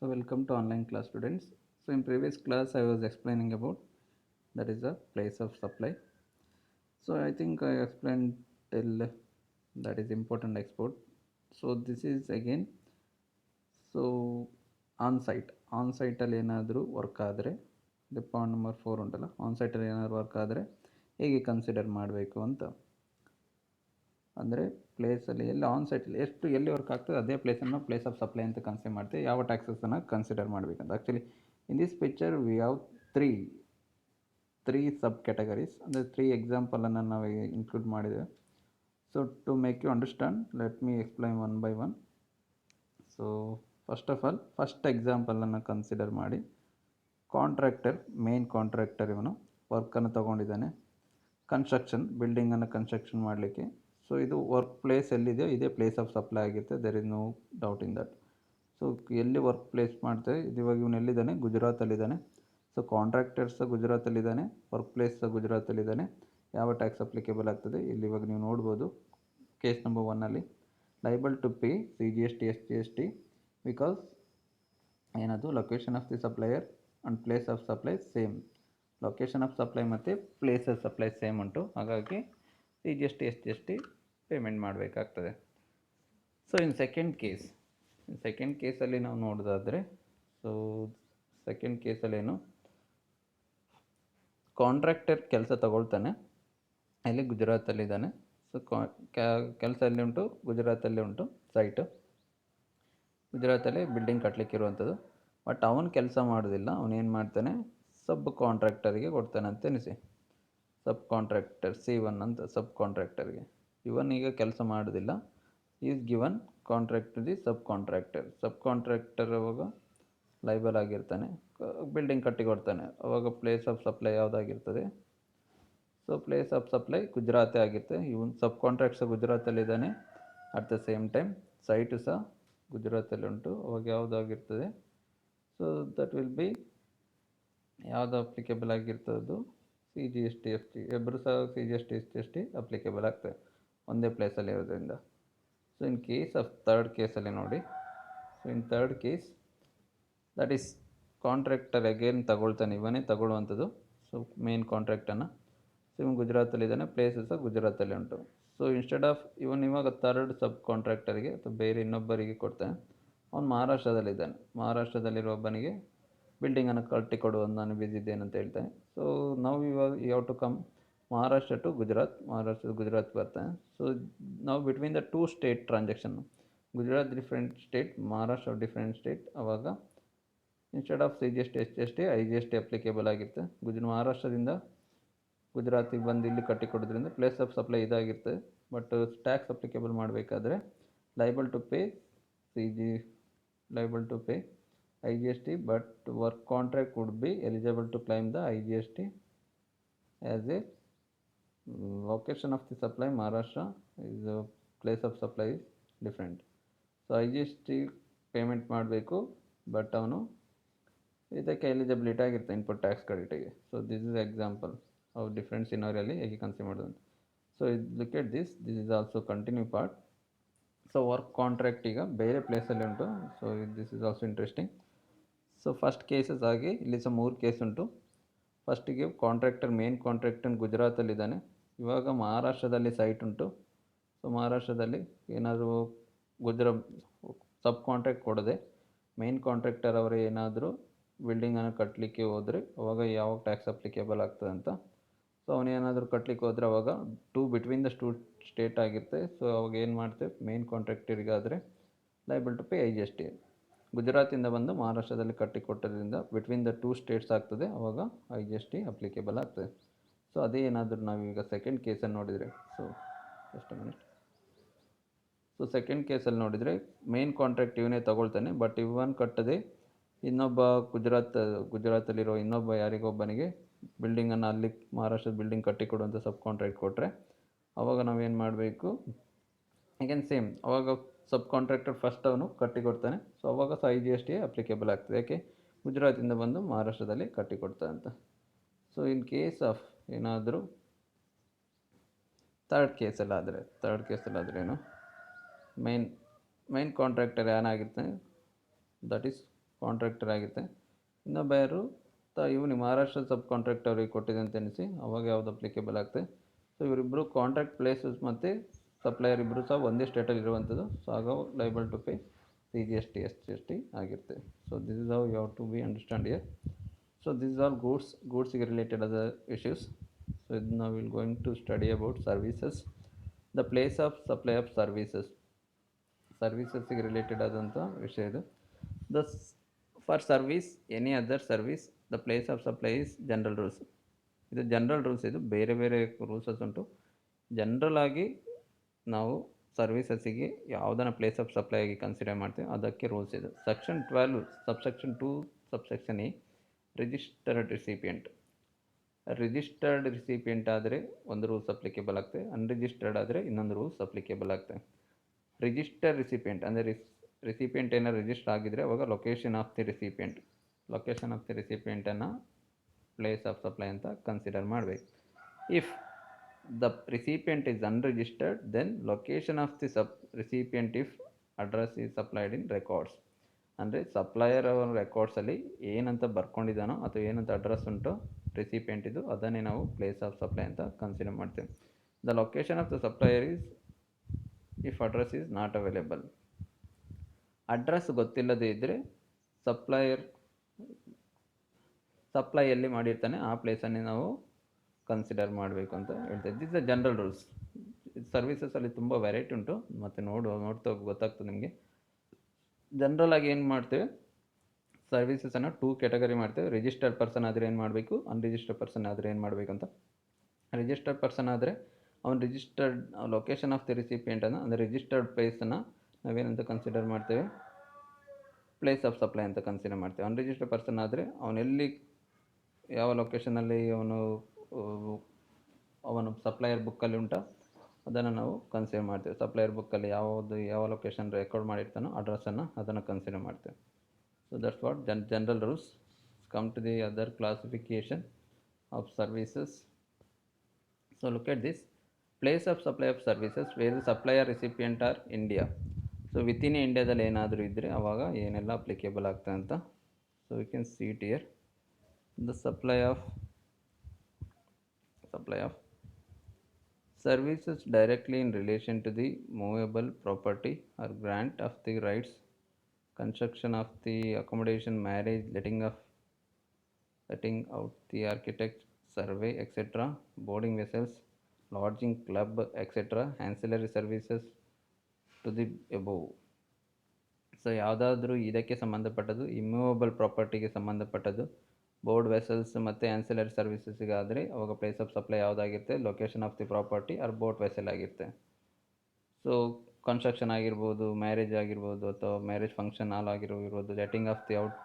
So welcome to online class students. So in previous class I was explaining about that is the place of supply. So I think I explained till that is important export. So this is again so on site ಅಲ್ಲಿ ಏನಾದರೂ work ಆದರೆ ಇದು point number 4 ಉಂಟಲ್ಲ on ಸೈಟಲ್ಲಿ ಏನಾದರೂ work ಆದರೆ ಹೇಗೆ consider ಮಾಡಬೇಕು ಅಂತ ಅಂದರೆ ಪ್ಲೇಸಲ್ಲಿ ಎಲ್ಲಿ ಆನ್ ಸೈಟಲ್ಲಿ ಎಲ್ಲಿ ವರ್ಕ್ ಆಗ್ತದೆ ಅದೇ ಪ್ಲೇಸನ್ನು ಪ್ಲೇಸ್ ಆಫ್ ಸಪ್ಲೈ ಅಂತ ಕನ್ಸಿಡರ್ ಮಾಡ್ತೀವಿ. ಯಾವ ಟ್ಯಾಕ್ಸಸನ್ನು ಕನ್ಸಿಡರ್ ಮಾಡಬೇಕಂತ actually in this picture we have three sub categories ಅಂದರೆ 3 ಎಕ್ಸಾಂಪಲನ್ನು ನಾವು ಇನ್ಕ್ಲೂಡ್ ಮಾಡಿದ್ದೇವೆ. So to make you understand let me explain one by one. So first of all first ಎಕ್ಸಾಂಪಲನ್ನು ಕನ್ಸಿಡರ್ ಮಾಡಿ. ಕಾಂಟ್ರಾಕ್ಟರ್ ಮೇನ್ ಕಾಂಟ್ರಾಕ್ಟರ್ ಇವನು ವರ್ಕನ್ನು ತೊಗೊಂಡಿದ್ದಾನೆ ಬಿಲ್ಡಿಂಗನ್ನು ಕನ್ಸ್ಟ್ರಕ್ಷನ್ ಮಾಡಲಿಕ್ಕೆ. ಸೊ ಇದು ವರ್ಕ್ ಪ್ಲೇಸ್ ಎಲ್ಲಿದೆಯೋ ಇದೇ ಪ್ಲೇಸ್ ಆಫ್ ಸಪ್ಲೈ ಆಗಿರುತ್ತೆ. There is no doubt in that. So ಎಲ್ಲಿ ವರ್ಕ್ ಪ್ಲೇಸ್ ಮಾಡ್ತೇವೆ ಇದು ಇವಾಗ ಇವನು ಎಲ್ಲಿದ್ದಾನೆ, ಗುಜರಾತಲ್ಲಿದ್ದಾನೆ. ಸೊ ಕಾಂಟ್ರಾಕ್ಟರ್ಸ್ ಗುಜರಾತಲ್ಲಿದ್ದಾನೆ, ವರ್ಕ್ ಪ್ಲೇಸ್ ಗುಜರಾತಲ್ಲಿದ್ದಾನೆ. ಯಾವ ಟ್ಯಾಕ್ಸ್ ಅಪ್ಲಿಕೇಬಲ್ ಆಗ್ತದೆ ಇಲ್ಲಿ ಇವಾಗ ನೀವು ನೋಡ್ಬೋದು. Case number 1 liable to pay CGST SGST because ಏನದು location of the supplier and place of supply same. Location of supply ಮತ್ತು ಪ್ಲೇಸ್ ಆಫ್ ಸಪ್ಲೈ ಸೇಮ್ ಉಂಟು, ಹಾಗಾಗಿ CGST SGST ಪೇಮೆಂಟ್ ಮಾಡಬೇಕಾಗ್ತದೆ. ಸೊ ಇನ್ ಸೆಕೆಂಡ್ ಕೇಸಲ್ಲಿ ನಾವು ನೋಡೋದಾದರೆ, ಸೊ ಸೆಕೆಂಡ್ ಕೇಸಲ್ಲೇನು ಕಾಂಟ್ರಾಕ್ಟರ್ ಕೆಲಸ ತಗೊಳ್ತಾನೆ, ಅಲ್ಲಿ ಗುಜರಾತಲ್ಲಿದ್ದಾನೆ. ಸೊ ಕೆಲಸ ಎಲ್ಲಿ ಉಂಟು, ಗುಜರಾತಲ್ಲಿ ಉಂಟು ಸೈಟು. ಗುಜರಾತಲ್ಲಿ ಬಿಲ್ಡಿಂಗ್ ಕಟ್ಟಲಿಕ್ಕೆ ಇರುವಂಥದ್ದು. ಬಟ್ ಅವನು ಕೆಲಸ ಮಾಡೋದಿಲ್ಲ, ಅವನೇನು ಮಾಡ್ತಾನೆ ಸಬ್ ಕಾಂಟ್ರಾಕ್ಟರಿಗೆ ಕೊಡ್ತಾನೆ ಅಂತ ಎನಿಸಿ. ಸಬ್ ಕಾಂಟ್ರಾಕ್ಟರ್ C1 ಅಂತ ಸಬ್ ಕಾಂಟ್ರಾಕ್ಟರ್ಗೆ. ಇವನೀಗ ಕೆಲಸ ಮಾಡೋದಿಲ್ಲ, is given contract to the sub contractor ಅವಾಗ ಲೈಬಲ್ ಆಗಿರ್ತಾನೆ, ಬಿಲ್ಡಿಂಗ್ ಕಟ್ಟಿ ಕೊಡ್ತಾನೆ. ಅವಾಗ ಪ್ಲೇಸ್ ಆಫ್ ಸಪ್ಲೈ ಯಾವುದಾಗಿರ್ತದೆ, ಸೊ ಪ್ಲೇಸ್ ಆಫ್ ಸಪ್ಲೈ ಗುಜರಾತೇ ಆಗಿರುತ್ತೆ. ಇವನು ಸಬ್ ಕಾಂಟ್ರಾಕ್ಟ್ ಸಹ ಗುಜರಾತಲ್ಲಿದ್ದಾನೆ, at the same time site ಸಹ ಗುಜರಾತಲ್ಲಿ ಉಂಟು. ಅವಾಗ ಯಾವುದಾಗಿರ್ತದೆ, ಸೊ ದಟ್ ವಿಲ್ ಬಿ ಯಾವುದು ಅಪ್ಲಿಕೇಬಲ್ ಆಗಿರ್ತದ್ದು, CGST ST ಇಬ್ಬರು ಸಹ CGST SGST ಅಪ್ಲಿಕೇಬಲ್ ಆಗ್ತದೆ ಒಂದೇ ಪ್ಲೇಸಲ್ಲಿ ಇರೋದ್ರಿಂದ. So in case of third ಕೇಸಲ್ಲಿ ನೋಡಿ. So in third case that is contractor again ತಗೊಳ್ತಾನೆ, ಇವನೇ ತಗೊಳ್ಳುವಂಥದ್ದು. ಸೊ ಮೇನ್ ಕಾಂಟ್ರಾಕ್ಟನ್ನು. ಸೊ ಇವನು ಗುಜರಾತಲ್ಲಿದ್ದಾನೆ, ಪ್ಲೇಸಸ್ ಸಹ ಗುಜರಾತಲ್ಲಿ ಉಂಟು. ಸೊ ಇನ್ಸ್ಟೆಡ್ ಆಫ್ ಇವಾಗ ಥರ್ಡ್ ಸಬ್ ಕಾಂಟ್ರಾಕ್ಟರ್ಗೆ ಅಥವಾ ಬೇರೆ ಇನ್ನೊಬ್ಬರಿಗೆ ಕೊಡ್ತಾನೆ. ಅವನು ಮಹಾರಾಷ್ಟ್ರದಲ್ಲಿದ್ದಾನೆ, ಮಹಾರಾಷ್ಟ್ರದಲ್ಲಿರೋ ಒಬ್ಬನಿಗೆ ಬಿಲ್ಡಿಂಗನ್ನು ಕಟ್ಟಿಕೊಡುವುದು ನಾನು ಬಿಸಿ ಇದ್ದೇನೆ ಅಂತ ಹೇಳ್ತಾನೆ. ಸೊ ನಾವು ಇವಾಗ ಯಾವ to come Maharashtra to Gujarat, ಮಹಾರಾಷ್ಟ್ರದ ಗುಜರಾತ್ ಬರ್ತಾನೆ. ಸೊ ನಾವು between the 2 state transaction, Gujarat different state, Maharashtra different state. ಅವಾಗ instead of CGST SGST IGST applicable ಆಗಿರುತ್ತೆ. ಮಹಾರಾಷ್ಟ್ರದಿಂದ ಗುಜರಾತಿಗೆ ಬಂದು ಇಲ್ಲಿ ಕಟ್ಟಿಕೊಡೋದ್ರಿಂದ ಪ್ಲೇಸ್ ಆಫ್ ಸಪ್ಲೈ ಇದಾಗಿರ್ತದೆ. ಬಟ್ ಟ್ಯಾಕ್ಸ್ ಅಪ್ಲಿಕೇಬಲ್ ಮಾಡಬೇಕಾದ್ರೆ liable to pay IGST, but work contract would be eligible to claim the IGST as a location of the supply. Maharashtra is the place of supply is different. So IGST ಪೇಮೆಂಟ್ ಮಾಡಬೇಕು, but ಅವನು ಇದಕ್ಕೆ eligibility ಆಗಿರ್ತಾನೆ input tax ಕ್ರೆಡಿಟಿಗೆ. So this is example of different ಸಿನಾರಿಯಲ್ಲಿ ಹೇಗೆ consider ಮಾಡೋದು. So look at this is also continue part. So work contract ಈಗ ಬೇರೆ ಪ್ಲೇಸಲ್ಲಿ ಉಂಟು. So this is also interesting. So first cases ಆಗಿ ಇಲ್ಲಿ ಸಹ 3 ಕೇಸ್ ಉಂಟು. ಫಸ್ಟಿಗೆ ಮೇನ್ ಕಾಂಟ್ರಾಕ್ಟರ್ ಗುಜರಾತಲ್ಲಿದ್ದಾನೆ, ಇವಾಗ ಮಹಾರಾಷ್ಟ್ರದಲ್ಲಿ ಸೈಟ್ ಉಂಟು. ಸೊ ಮಹಾರಾಷ್ಟ್ರದಲ್ಲಿ ಏನಾದರೂ ಸಬ್ ಕಾಂಟ್ರಾಕ್ಟ್ ಕೊಡದೆ ಮೇನ್ ಕಾಂಟ್ರಾಕ್ಟರ್ ಅವರು ಏನಾದರೂ ಬಿಲ್ಡಿಂಗನ್ನು ಕಟ್ಟಲಿಕ್ಕೆ ಹೋದರೆ ಅವಾಗ ಯಾವ ಟ್ಯಾಕ್ಸ್ ಅಪ್ಲಿಕೇಬಲ್ ಆಗ್ತದೆ ಅಂತ. ಸೊ ಅವನೇನಾದರೂ ಕಟ್ಟಲಿಕ್ಕೆ ಹೋದರೆ ಅವಾಗ ಬಿಟ್ವೀನ್ ದ ಸ್ಟೇಟ್ ಆಗಿರುತ್ತೆ. ಸೊ ಅವಾಗ ಏನು ಮಾಡ್ತೇವೆ, ಮೇನ್ ಕಾಂಟ್ರಾಕ್ಟರಿಗಾದರೆ ಲೈಬಲ್ ಟು ಪೇ IGST. ಗುಜರಾತಿಂದ ಬಂದು ಮಹಾರಾಷ್ಟ್ರದಲ್ಲಿ ಕಟ್ಟಿಕೊಟ್ಟೋದ್ರಿಂದ ಬಿಟ್ವೀನ್ ದ 2 ಸ್ಟೇಟ್ಸ್ ಆಗ್ತದೆ, ಅವಾಗ IGST ಅಪ್ಲಿಕೇಬಲ್ ಆಗ್ತದೆ. ಸೊ ಅದೇ ಏನಾದರೂ ನಾವೀಗ ಸೆಕೆಂಡ್ ಕೇಸಲ್ಲಿ ನೋಡಿದರೆ, so just minute. So second ಕೇಸಲ್ಲಿ ನೋಡಿದರೆ ಮೇನ್ ಕಾಂಟ್ರಾಕ್ಟ್ ಇವನೇ ತಗೊಳ್ತಾನೆ, ಬಟ್ ಇವನು ಕಟ್ಟದೆ ಇನ್ನೊಬ್ಬ ಗುಜರಾತಲ್ಲಿರೋ ಇನ್ನೊಬ್ಬ ಯಾರಿಗೊಬ್ಬನಿಗೆ ಬಿಲ್ಡಿಂಗನ್ನು ಅಲ್ಲಿ ಮಹಾರಾಷ್ಟ್ರದ ಬಿಲ್ಡಿಂಗ್ ಕಟ್ಟಿಕೊಡುವಂಥ ಸಬ್ ಕಾಂಟ್ರಾಕ್ಟ್ ಕೊಟ್ಟರೆ ಅವಾಗ ನಾವೇನು ಮಾಡಬೇಕು, ಅಗೇನ್ ಸೇಮ್ ಅವಾಗ ಸಬ್ ಕಾಂಟ್ರಾಕ್ಟರ್ ಫಸ್ಟ್ ಅವನು ಕಟ್ಟಿಕೊಡ್ತಾನೆ. ಸೊ ಅವಾಗ ಸಹ IGST ಅಪ್ಲಿಕೇಬಲ್ ಆಗ್ತದೆ, ಯಾಕೆ ಗುಜರಾತಿಂದ ಬಂದು ಮಹಾರಾಷ್ಟ್ರದಲ್ಲಿ ಕಟ್ಟಿಕೊಡ್ತಾನೆ ಅಂತ. ಸೊ ಇನ್ ಕೇಸ್ ಆಫ್ ಏನಾದರೂ ಥರ್ಡ್ ಕೇಸಲ್ಲಾದರೆ ಏನು, ಮೇನ್ ಕಾಂಟ್ರಾಕ್ಟರ್ ಏನಾಗಿರ್ತಾನೆ, ದಟ್ ಈಸ್ ಕಾಂಟ್ರಾಕ್ಟರ್ ಆಗುತ್ತೆ. ಇನ್ನೊಬ್ಬರು ಇವನಿಗೆ ಮಹಾರಾಷ್ಟ್ರ ಸಬ್ ಕಾಂಟ್ರಾಕ್ಟ್ ಅವ್ರಿಗೆ ಕೊಟ್ಟಿದೆ ಅಂತ ಎನಿಸಿ ಅವಾಗ ಯಾವುದು ಅಪ್ಲಿಕೇಬಲ್ ಆಗ್ತದೆ. ಸೊ ಇವರಿಬ್ಬರು ಕಾಂಟ್ರಾಕ್ಟ್ ಪ್ಲೇಸಸ್ ಮತ್ತು ಸಪ್ಲೈಯರ್ ಇಬ್ಬರು ಸಹ ಒಂದೇ ಸ್ಟೇಟಲ್ಲಿ ಇರುವಂಥದ್ದು. ಸೊ ಆಗ liable to pay CGST SGST ಆಗಿರುತ್ತೆ. So this is how you have to be understand here. So this is all ಗೂಡ್ಸ್ಗೆ ರಿಲೇಟೆಡ್ ಆದ ಇಶ್ಯೂಸ್. ಸೊ ಇದು ನಾವು will going to study about services, the place of supply of ಸರ್ವೀಸಸ್ಗೆ related ಆದಂಥ ವಿಷಯ ಇದು. Thus for service any other service the place of supply is general rules. ಇದು general rules, ಇದು ಬೇರೆ ಬೇರೆ ರೂಲ್ಸಸ್ ಉಂಟು. ಜನರಲ್ ಆಗಿ ನಾವು ಸರ್ವೀಸಸ್ಸಿಗೆ ಯಾವುದನ್ನು ಪ್ಲೇಸ್ ಆಫ್ ಸಪ್ಲೈ ಆಗಿ ಕನ್ಸಿಡರ್ ಮಾಡ್ತೀವಿ ಅದಕ್ಕೆ ರೂಲ್ಸ್ ಇದು. Section 12 subsection 2 subsection A registered recipient. Registered recipient ಆದರೆ ಒಂದು ರೂಲ್ಸ್ ಅಪ್ಲಿಕೇಬಲ್ ಆಗ್ತದೆ, ಅನ್ರಿಜಿಸ್ಟರ್ಡ್ ಆದರೆ ಇನ್ನೊಂದು ರೂಲ್ಸ್ ಅಪ್ಲಿಕೇಬಲ್ ಆಗ್ತದೆ. ರಿಜಿಸ್ಟರ್ ರಿಸಿಪಿಯೆಂಟ್ ಅಂದರೆ ರಿಸಿಪಿಯೆಂಟ್ ಏನಾರು ರಿಜಿಸ್ಟರ್ ಆಗಿದ್ದರೆ ಅವಾಗ ಲೊಕೇಶನ್ ಆಫ್ ದಿ ರಿಸಿಪಿಯೆಂಟನ್ನು ಪ್ಲೇಸ್ ಆಫ್ ಸಪ್ಲೈ ಅಂತ ಕನ್ಸಿಡರ್ ಮಾಡಬೇಕು. If the recipient is unregistered then location of the recipient if address is supplied in records. ಅಂದರೆ ಸಪ್ಲೈಯರ್ ಅವರ ರೆಕಾರ್ಡ್ಸಲ್ಲಿ ಏನಂತ ಬರ್ಕೊಂಡಿದ್ದಾನೋ ಅಥವಾ ಏನಂತ ಅಡ್ರೆಸ್ ಉಂಟೋ ರಿಸಿಪಿಯೆಂಟ್ ಇದು, ಅದನ್ನೇ ನಾವು ಪ್ಲೇಸ್ ಆಫ್ ಸಪ್ಲೈ ಅಂತ ಕನ್ಸಿಡರ್ ಮಾಡ್ತೇವೆ. The location of the supplier is if address is not available. Address ಗೊತ್ತಿಲ್ಲದೇ ಇದ್ದರೆ ಸಪ್ಲೈ ಎಲ್ಲಿ ಮಾಡಿರ್ತಾನೆ ಆ ಪ್ಲೇಸನ್ನೇ ನಾವು ಕನ್ಸಿಡರ್ ಮಾಡಬೇಕು ಅಂತ ಹೇಳ್ತೇವೆ. This the general rules. ಸರ್ವೀಸಸಲ್ಲಿ ತುಂಬ ವೆರೈಟಿ ಉಂಟು, ಮತ್ತು ನೋಡ್ತಾ ಗೊತ್ತಾಗ್ತದೆ ನಿಮಗೆ. ಜನರಲ್ ಆಗಿ ಏನು ಮಾಡ್ತೇವೆ, ಸರ್ವೀಸಸನ್ನು 2 ಕ್ಯಾಟಗರಿ ಮಾಡ್ತೇವೆ. ರಿಜಿಸ್ಟರ್ಡ್ ಪರ್ಸನ್ ಆದರೆ ಏನು ಮಾಡಬೇಕು, ಅನ್ರಿಜಿಸ್ಟರ್ಡ್ ಪರ್ಸನ್ ಆದರೆ ಏನು ಮಾಡಬೇಕಂತ. ರಿಜಿಸ್ಟರ್ಡ್ ಪರ್ಸನ್ ಆದರೆ ಅವನು ರಿಜಿಸ್ಟರ್ಡ್ ಲೊಕೇಶನ್ ಆಫ್ ದಿ ರಿಸಿಪಿಯೆಂಟನ್ನು ಅಂದರೆ ರಿಜಿಸ್ಟರ್ಡ್ ಪ್ಲೇಸನ್ನು ನಾವೇನಂತ ಕನ್ಸಿಡರ್ ಮಾಡ್ತೇವೆ, ಪ್ಲೇಸ್ ಆಫ್ ಸಪ್ಲೈ ಅಂತ ಕನ್ಸಿಡರ್ ಮಾಡ್ತೇವೆ. ಅನ್ರಿಜಿಸ್ಟರ್ಡ್ ಪರ್ಸನ್ ಆದರೆ ಅವನೆಲ್ಲಿ ಯಾವ ಲೊಕೇಶನಲ್ಲಿ ಅವನು ಸಪ್ಲೈಯರ್ ಬುಕ್ಕಲ್ಲಿ ಉಂಟಾ ಅದನ್ನು ನಾವು ಕನ್ಸಿಡರ್ ಮಾಡ್ತೇವೆ. ಸಪ್ಲೈಯರ್ ಬುಕ್ಕಲ್ಲಿ ಯಾವ ಲೊಕೇಶನ್ ರೆಕಾರ್ಡ್ ಮಾಡಿರ್ತಾನೋ ಅಡ್ರೆಸ್ಸನ್ನು ಅದನ್ನು ಕನ್ಸಿಡರ್ ಮಾಡ್ತೇವೆ. So that's what general rules. Come to the other classification of services. So look at this. Place of supply of services where supplier recipient are India. So within ಇಂಡಿಯಾದಲ್ಲಿ ಏನಾದರೂ ಇದ್ದರೆ ಆವಾಗ ಏನೆಲ್ಲ applicable ಆಗ್ತದೆ ಅಂತ. So we can see it here. The supply of services directly in relation to the movable property or grant of the rights, construction of the accommodation, marriage, letting out the architect, survey, etc., boarding vessels, lodging, club, etc., ancillary services to the above. So ಯಾವುದಾದ್ರೂ ಇದಕ್ಕೆ ಸಂಬಂಧಪಟ್ಟದ್ದು, immovable ಪ್ರಾಪರ್ಟಿಗೆ ಸಂಬಂಧಪಟ್ಟದ್ದು, board vessels ಮತ್ತು ancillary ಸರ್ವಿಸಸ್ಗಾದರೆ ಅವಾಗ place of supply ಯಾವುದಾಗಿರುತ್ತೆ, location of the property or boat vessel ಆಗಿರುತ್ತೆ. ಸೊ ಕನ್ಸ್ಟ್ರಕ್ಷನ್ ಆಗಿರ್ಬೋದು, ಮ್ಯಾರೇಜ್ ಆಗಿರ್ಬೋದು, ಅಥವಾ ಮ್ಯಾರೇಜ್ ಫಂಕ್ಷನ್ ಹಾಲ್ ಆಗಿರ್ಬೋದು, letting of the out,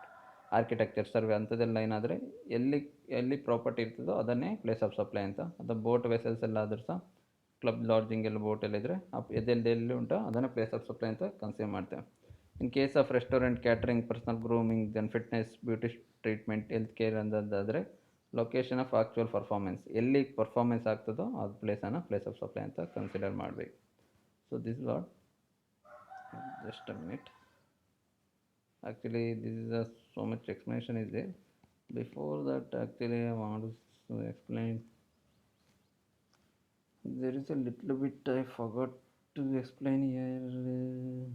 architecture survey ಅಂಥದ್ದೆಲ್ಲ ಏನಾದರೆ ಎಲ್ಲಿ ಪ್ರಾಪರ್ಟಿ ಇರ್ತದೋ ಅದನ್ನೇ ಪ್ಲೇಸ್ ಆಫ್ ಸಪ್ಲೈ ಅಂತ. ಅಥವಾ ಬೋಟ್ ವೆಸಲ್ಸ್ ಎಲ್ಲ ಆದರೂ ಸಹ ಕ್ಲಬ್ ಲಾಡ್ಜಿಂಗ್ ಎಲ್ಲ ಬೋಟೆಲ್ಲಿದ್ದರೆ ಎಲ್ಲಿ ಉಂಟೋ ಅದನ್ನು ಪ್ಲೇಸ್ ಆಫ್ ಸಪ್ಲೈ ಅಂತ ಕನ್ಸಿಡರ್ ಮಾಡ್ತೇವೆ. In case of restaurant, catering, personal grooming, then fitness, beauty treatment, health care ಅಂದಾದರೆ ಲೊಕೇಶನ್ ಆಫ್ ಆಕ್ಚುಯಲ್ ಪರ್ಫಾರ್ಮೆನ್ಸ್, ಎಲ್ಲಿ ಪರ್ಫಾರ್ಮೆನ್ಸ್ ಆಗ್ತದೋ ಅದು ಪ್ಲೇಸನ್ನು ಪ್ಲೇಸ್ ಆಫ್ ಸಪ್ಲೈ ಅಂತ ಕನ್ಸಿಡರ್ ಮಾಡಬೇಕು. So this is what. Just a minute. Actually this is so much explanation is there. Before that actually I want to explain, there is a little bit I forgot to explain here.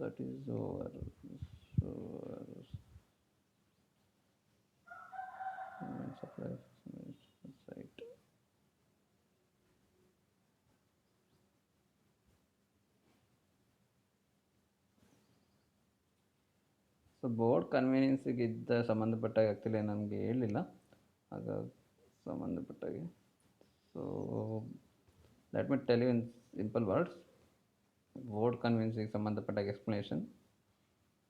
That is over. So supply site. So board ಕನ್ವೀನಿಯನ್ಸಿಗೆ ಇದ್ದ ಸಂಬಂಧಪಟ್ಟಾಗ actually ನನಗೆ ಹೇಳಲಿಲ್ಲ ಆಗ ಸಂಬಂಧಪಟ್ಟಾಗೆ. So let me tell you in simple words. Board ಕನ್ವೀನಿಯನ್ಸಿಗೆ ಸಂಬಂಧಪಟ್ಟಾಗ explanation.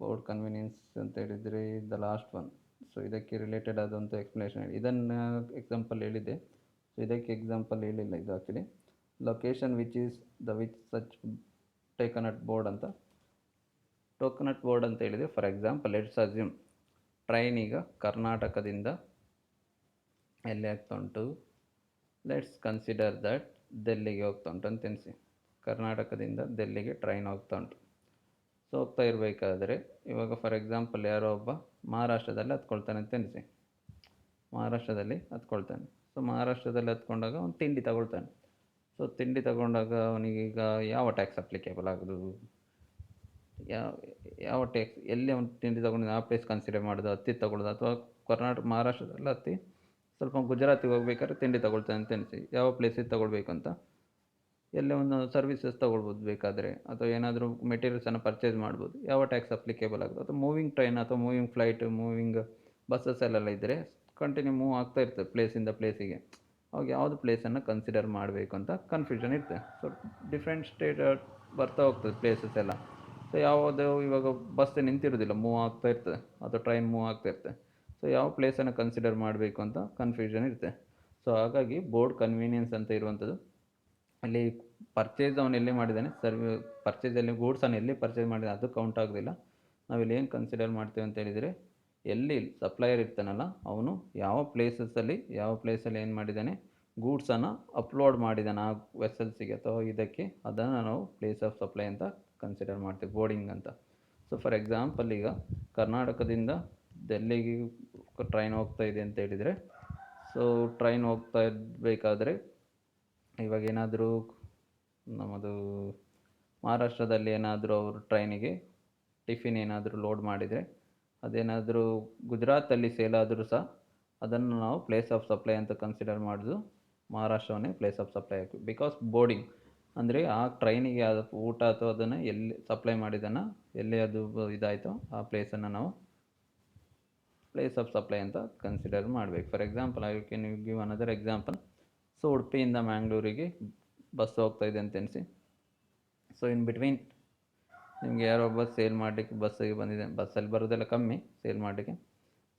Board convenience ಅಂತ ಹೇಳಿದರೆ ದ ಲಾಸ್ಟ್ ಒನ್. ಸೊ ಇದಕ್ಕೆ ರಿಲೇಟೆಡ್ ಆದಂಥ ಎಕ್ಸ್ಪ್ಲನೇಷನ್ ಹೇಳಿ. ಇದನ್ನು ಎಕ್ಸಾಂಪಲ್ ಹೇಳಿದೆ. ಸೊ ಇದಕ್ಕೆ ಎಕ್ಸಾಂಪಲ್ ಹೇಳಿಲ್ಲ ಇದು actually. Location which such taken at board ಅಂತ. ಟೋಕನಟ್ ಬೋರ್ಡ್ ಅಂತ ಹೇಳಿದರೆ, for example let's assume train ಈಗ ಕರ್ನಾಟಕದಿಂದ ಎಲ್ಲಿ ಆಗ್ತಾ ಉಂಟು, ಲೆಟ್ಸ್ ಕನ್ಸಿಡರ್ ದಟ್ ಡೆಲ್ಲಿಗೆ ಹೋಗ್ತಾ ಉಂಟು ಅಂತ ಎನಿಸಿ. ಕರ್ನಾಟಕದಿಂದ ಡೆಲ್ಲಿಗೆ ಟ್ರೈನ್ ಹೋಗ್ತಾ ಉಂಟು. ಸೊ ಹೋಗ್ತಾ ಇರಬೇಕಾದ್ರೆ ಇವಾಗ ಫಾರ್ ಎಕ್ಸಾಂಪಲ್ ಯಾರೋ ಒಬ್ಬ ಮಹಾರಾಷ್ಟ್ರದಲ್ಲಿ ಹತ್ಕೊಳ್ತಾನೆ ಅಂತ ಎನಿಸಿ, ಮಹಾರಾಷ್ಟ್ರದಲ್ಲಿ ಹತ್ಕೊಳ್ತಾನೆ. ಸೊ ಮಹಾರಾಷ್ಟ್ರದಲ್ಲಿ ಹತ್ಕೊಂಡಾಗ ಅವ್ನು ತಿಂಡಿ ತಗೊಳ್ತಾನೆ. ಸೊ ತಿಂಡಿ ತಗೊಂಡಾಗ ಅವನಿಗೀಗ ಯಾವ ಟ್ಯಾಕ್ಸ್ ಅಪ್ಲಿಕೇಬಲ್ ಆಗೋದು, ಯಾವ ಯಾವ ಟ್ಯಾಕ್ಸ್, ಎಲ್ಲಿ ಅವ್ನು ತಿಂಡಿ ತಗೊಂಡು ಆ ಪ್ಲೇಸ್ ಕನ್ಸಿಡರ್ ಮಾಡೋದು, ಹತ್ತಿ ತಗೊಳ್ಳೋದು, ಅಥವಾ ಮಹಾರಾಷ್ಟ್ರದಲ್ಲಿ ಹತ್ತಿ ಸ್ವಲ್ಪ ಗುಜರಾತಿಗೆ ಹೋಗ್ಬೇಕಾದ್ರೆ ತಿಂಡಿ ತಗೊಳ್ತಾನೆ ಅಂತ ಎನಿಸಿ, ಯಾವ ಪ್ಲೇಸಿಗೆ ತಗೊಳ್ಬೇಕು ಅಂತ, ಎಲ್ಲೇ ಒಂದು ಸರ್ವಿಸಸ್ ತೊಗೊಳ್ಬೋದು ಬೇಕಾದರೆ, ಅಥವಾ ಏನಾದರೂ ಮೆಟೀರಿಯಲ್ಸನ್ನು ಪರ್ಚೇಸ್ ಮಾಡ್ಬೋದು, ಯಾವ ಟ್ಯಾಕ್ಸ್ ಅಪ್ಲಿಕೇಬಲ್ ಆಗೋದು. ಅಥವಾ ಮೂವಿಂಗ್ ಟ್ರೈನ್ ಅಥವಾ ಮೂವಿಂಗ್ ಫ್ಲೈಟ್, ಮೂವಿಂಗ್ ಬಸ್ಸಸ್ಸಲ್ಲೆಲ್ಲ ಇದ್ದರೆ ಕಂಟಿನ್ಯೂ ಮೂವ್ ಆಗ್ತಾ ಇರ್ತದೆ ಪ್ಲೇಸಿಂದ ಪ್ಲೇಸಿಗೆ, ಅವಾಗ ಯಾವುದು ಪ್ಲೇಸನ್ನು ಕನ್ಸಿಡರ್ ಮಾಡಬೇಕು ಅಂತ ಕನ್ಫ್ಯೂಷನ್ ಇರ್ತದೆ. ಸೊ ಡಿಫ್ರೆಂಟ್ ಸ್ಟೇಟ್ ಬರ್ತಾ ಹೋಗ್ತದೆ ಪ್ಲೇಸಸ್ ಎಲ್ಲ. ಸೊ ಯಾವುದು ಇವಾಗ ಬಸ್ ನಿಂತಿರೋದಿಲ್ಲ, ಮೂವ್ ಆಗ್ತಾ ಇರ್ತದೆ, ಅಥವಾ ಟ್ರೈನ್ ಮೂವ್ ಆಗ್ತಾ ಇರ್ತದೆ. ಸೊ ಯಾವ ಪ್ಲೇಸನ್ನು ಕನ್ಸಿಡರ್ ಮಾಡಬೇಕು ಅಂತ ಕನ್ಫ್ಯೂಷನ್ ಇರುತ್ತೆ. ಸೊ ಹಾಗಾಗಿ ಬೋರ್ಡ್ ಕನ್ವೀನಿಯನ್ಸ್ ಅಂತ ಇರುವಂಥದ್ದು, ಅಲ್ಲಿ ಪರ್ಚೇಸ್ ಅವನು ಎಲ್ಲಿ ಮಾಡಿದ್ದಾನೆ, ಪರ್ಚೇಸಲ್ಲಿ ಗೂಡ್ಸನ್ನು ಎಲ್ಲಿ ಪರ್ಚೇಸ್ ಮಾಡಿದ್ದಾನೆ ಅದು ಕೌಂಟ್ ಆಗೋದಿಲ್ಲ. ನಾವಿಲ್ಲಿ ಏನು ಕನ್ಸಿಡರ್ ಮಾಡ್ತೇವೆ ಅಂತ ಹೇಳಿದರೆ, ಎಲ್ಲಿ ಸಪ್ಲೈಯರ್ ಇರ್ತಾನಲ್ಲ ಅವನು ಯಾವ ಪ್ಲೇಸಲ್ಲಿ ಏನು ಮಾಡಿದ್ದಾನೆ, ಗೂಡ್ಸನ್ನು ಅಪ್ಲೋಡ್ ಮಾಡಿದ್ದಾನೆ ಆ ವೆಸಲ್ಸಿಗೆ ಅಥವಾ ಇದಕ್ಕೆ, ಅದನ್ನು ನಾವು ಪ್ಲೇಸ್ ಆಫ್ ಸಪ್ಲೈ ಅಂತ ಕನ್ಸಿಡರ್ ಮಾಡ್ತೇವೆ, ಬೋರ್ಡಿಂಗ್ ಅಂತ. ಸೊ ಫಾರ್ ಎಕ್ಸಾಂಪಲ್ ಈಗ ಕರ್ನಾಟಕದಿಂದ ಡೆಲ್ಲಿಗೆ ಟ್ರೈನ್ ಹೋಗ್ತಾ ಇದೆ ಅಂತ ಹೇಳಿದರೆ, ಸೊ ಟ್ರೈನ್ ಹೋಗ್ತಾ ಇರಬೇಕಾದ್ರೆ ಇವಾಗ ಏನಾದರೂ ನಮ್ಮದು ಮಹಾರಾಷ್ಟ್ರದಲ್ಲಿ ಏನಾದರೂ ಅವರು ಟ್ರೈನಿಗೆ ಟಿಫಿನ್ ಏನಾದರೂ ಲೋಡ್ ಮಾಡಿದರೆ, ಅದೇನಾದರೂ ಗುಜರಾತಲ್ಲಿ ಸೇಲ್ ಆದರೂ ಸಹ ಅದನ್ನು ನಾವು ಪ್ಲೇಸ್ ಆಫ್ ಸಪ್ಲೈ ಅಂತ ಕನ್ಸಿಡರ್ ಮಾಡೋದು, ಮಹಾರಾಷ್ಟ್ರವನ್ನೇ ಪ್ಲೇಸ್ ಆಫ್ ಸಪ್ಲೈ ಹಾಕಿ. ಬಿಕಾಸ್ ಬೋರ್ಡಿಂಗ್ ಅಂದರೆ ಆ ಟ್ರೈನಿಗೆ ಅದು ಊಟ ಅಥವಾ ಅದನ್ನು ಎಲ್ಲಿ ಸಪ್ಲೈ ಮಾಡಿದನ್ನು, ಎಲ್ಲಿ ಅದು ಇದಾಯಿತೋ ಆ ಪ್ಲೇಸನ್ನು ನಾವು ಪ್ಲೇಸ್ ಆಫ್ ಸಪ್ಲೈ ಅಂತ ಕನ್ಸಿಡರ್ ಮಾಡಬೇಕು. For example I can give another example. So ಉಡುಪಿಯಿಂದ ಮ್ಯಾಂಗ್ಳೂರಿಗೆ ಬಸ್ ಹೋಗ್ತಾ ಇದೆ ಅಂತ ಎನಿಸಿ, ಸೊ ಇನ್ ಬಿಟ್ವೀನ್ ನಿಮಗೆ ಯಾರೊಬ್ಬ ಸೇಲ್ ಮಾಡಲಿಕ್ಕೆ ಬಸ್ಸಿಗೆ ಬಂದಿದೆ, ಬಸ್ಸಲ್ಲಿ ಬರೋದೆಲ್ಲ ಕಮ್ಮಿ ಸೇಲ್ ಮಾಡಲಿಕ್ಕೆ,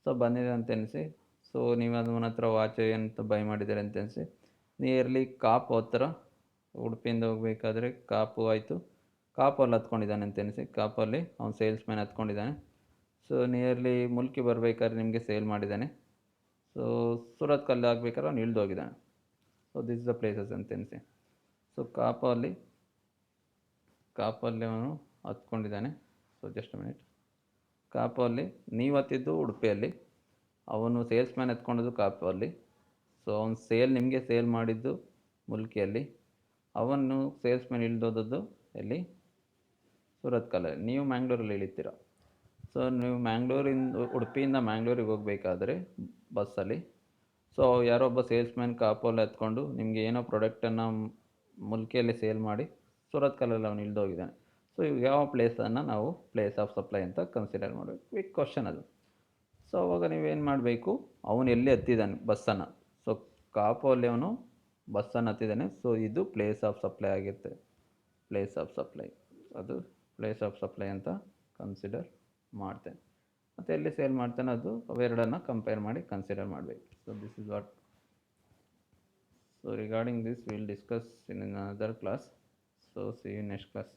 ಸೊ ಬಂದಿದೆ ಅಂತ ಎನಿಸಿ, ಸೊ ನೀವು ಅದು ನನ್ನ ಹತ್ರ ವಾಚ್ ಅಂತ ಬೈ ಮಾಡಿದ್ದಾರೆ ಅಂತ ಎನಿಸಿ, ನಿಯರ್ಲಿ ಕಾಪು ಹತ್ತಿರ ಉಡುಪಿಯಿಂದ ಹೋಗಬೇಕಾದ್ರೆ ಕಾಪು ಆಯಿತು, ಕಾಪಲ್ಲಿ ಹತ್ಕೊಂಡಿದ್ದಾನೆ ಅಂತ ಎನಿಸಿ, ಕಾಪಲ್ಲಿ ಅವ್ನು ಸೇಲ್ಸ್ ಮ್ಯಾನ್ ಹತ್ಕೊಂಡಿದ್ದಾನೆ. ಸೊ ನಿಯರ್ಲಿ ಮುಲ್ಕಿ ಬರಬೇಕಾದ್ರೆ ನಿಮಗೆ ಸೇಲ್ ಮಾಡಿದ್ದಾನೆ. ಸೊ ಸೂರತ್ ಕಲ್ಲು ಆಗಬೇಕಾದ್ರೆ ಅವ್ನು ಇಳಿದು ಹೋಗಿದ್ದಾನೆ. So this is the places ಅಂತ ಎನಿಸಿ. ಸೊ ಕಾಪಲ್ಲಿ ಅವನು ಹತ್ಕೊಂಡಿದ್ದಾನೆ. So just minute. ಕಾಪಲ್ಲಿ ನೀವು ಹತ್ತಿದ್ದು ಉಡುಪಿಯಲ್ಲಿ, ಅವನು ಸೇಲ್ಸ್ ಮ್ಯಾನ್ ಎತ್ಕೊಂಡಿದ್ದು ಕಾಪಲ್ಲಿ. ಸೊ ಅವನು ನಿಮಗೆ ಸೇಲ್ ಮಾಡಿದ್ದು ಮುಲ್ಕಿಯಲ್ಲಿ, ಅವನು ಸೇಲ್ಸ್ ಮ್ಯಾನ್ ಇಳಿದೋದದ್ದು ಎಲ್ಲಿ, ಸೂರತ್ ಕಲ್ಲಲ್ಲಿ. ನೀವು ಮ್ಯಾಂಗ್ಳೂರಲ್ಲಿ ಇಳಿತೀರ. ಸೊ ನೀವು ಉಡುಪಿಯಿಂದ ಮ್ಯಾಂಗ್ಳೂರಿಗೆ ಹೋಗಬೇಕಾದ್ರೆ ಬಸ್ಸಲ್ಲಿ, ಸೊ ಯಾರೊಬ್ಬ ಸೇಲ್ಸ್ ಮ್ಯಾನ್ ಕಾಪಲ್ಲಿ ಎತ್ಕೊಂಡು ನಿಮಗೆ ಏನೋ ಪ್ರಾಡಕ್ಟನ್ನು ಮುಲ್ಕಿಯಲ್ಲಿ ಸೇಲ್ ಮಾಡಿ ಸೂರತ್ ಕಲ್ಲಲ್ಲಿ ಅವನು ಇಳಿದೋಗಿದ್ದಾನೆ. ಸೊ ಯಾವ ಪ್ಲೇಸನ್ನು ನಾವು ಪ್ಲೇಸ್ ಆಫ್ ಸಪ್ಲೈ ಅಂತ ಕನ್ಸಿಡರ್ ಮಾಡಬೇಕು, ಕ್ವಿಕ್ ಕ್ವಶನ್ ಅದು. ಸೊ ಅವಾಗ ನೀವೇನು ಮಾಡಬೇಕು, ಅವನು ಎಲ್ಲಿ ಹತ್ತಿದ್ದಾನೆ ಬಸ್ಸನ್ನು, ಸೊ ಕಾಪಲ್ಲಿ ಅವನು ಬಸ್ಸನ್ನು ಹತ್ತಿದ್ದಾನೆ. ಸೊ ಇದು ಪ್ಲೇಸ್ ಆಫ್ ಸಪ್ಲೈ ಆಗಿರುತ್ತೆ, ಪ್ಲೇಸ್ ಆಫ್ ಸಪ್ಲೈ, ಅದು ಪ್ಲೇಸ್ ಆಫ್ ಸಪ್ಲೈ ಅಂತ ಕನ್ಸಿಡರ್ ಮಾಡ್ತೇನೆ. ಮತ್ತು ಎಲ್ಲಿ ಸೇಲ್ ಮಾಡ್ತಾನೆ ಅದು ಅವೆರಡನ್ನು ಕಂಪೇರ್ ಮಾಡಿ ಕನ್ಸಿಡರ್ ಮಾಡಬೇಕು. So this is what. So regarding this will discuss in another class. So see you next class.